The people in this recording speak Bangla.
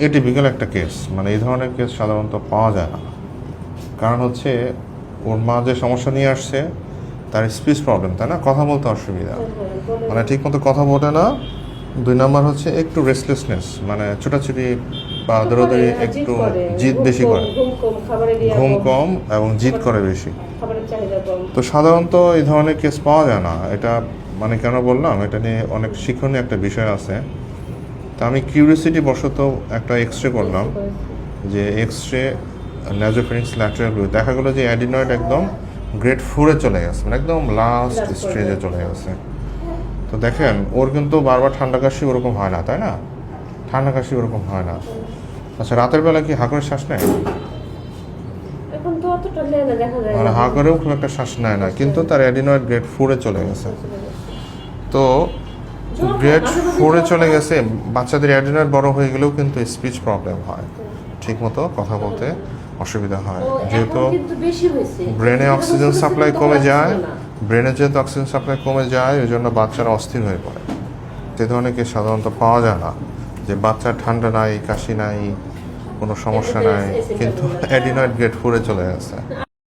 এটিপিক্যাল একটা কেস, মানে এই ধরনের কেস সাধারণত পাওয়া যায় না। কারণ হচ্ছে ওর মা যে সমস্যা নিয়ে আসছে তার স্পিচ প্রবলেম, তাই না, কথা বলতে অসুবিধা, মানে ঠিক মতো কথা বলে না। 2 নম্বর হচ্ছে একটু রেস্টলেসনেস, মানে ছোটাছুটি বা দৌড়াদৌড়ি, একটু জিদ বেশি করে, ঘুম কম এবং জিদ করে বেশি। তো সাধারণত এই ধরনের কেস পাওয়া যায় না। এটা মানে কেন বললাম, এটা নিয়ে অনেক শিক্ষণীয় একটা বিষয় আছে। তো আমি কিউরিওসিটি বশত একটা এক্সরে করলাম, যে এক্সরে ন্যাজোফেরিংস ল্যাটেরাল ভিউ, দেখা গেলো যে অ্যাডিনয়েড একদম গ্রেড 4-এ চলে গেছে, মানে একদম লাস্ট স্টেজে চলে গেছে। তো দেখেন ওর কিন্তু বারবার ঠান্ডা কাশি ওরকম হয় না, তাই না, ঠান্ডা কাশি ওরকম হয় না। আচ্ছা, রাতের বেলা কি হা করে শ্বাস নেয়? মানে হা করেও খুব একটা শ্বাস নেয় না, কিন্তু তার অ্যাডিনয়েড গ্রেড 4-এ চলে গেছে। তো গ্রেড 4-এ চলে গেছে। বাচ্চাদের অ্যাডিনয়েড বড় হয়ে গেলেও কিন্তু স্পিচ প্রবলেম হয়, ঠিক মতো কথা বলতে অসুবিধা হয়, যেহেতু ব্রেনে অক্সিজেন সাপ্লাই কমে যায়। ব্রেনে যেহেতু অক্সিজেন সাপ্লাই কমে যায়, ওই জন্য বাচ্চারা অস্থির হয়ে পড়ে। যে ধরনের কেস সাধারণত পাওয়া যায় না, যে বাচ্চার ঠান্ডা নাই, কাশি নাই, কোনো সমস্যা নাই, কিন্তু অ্যাডিনয়েড গ্রেড 4-এ চলে গেছে।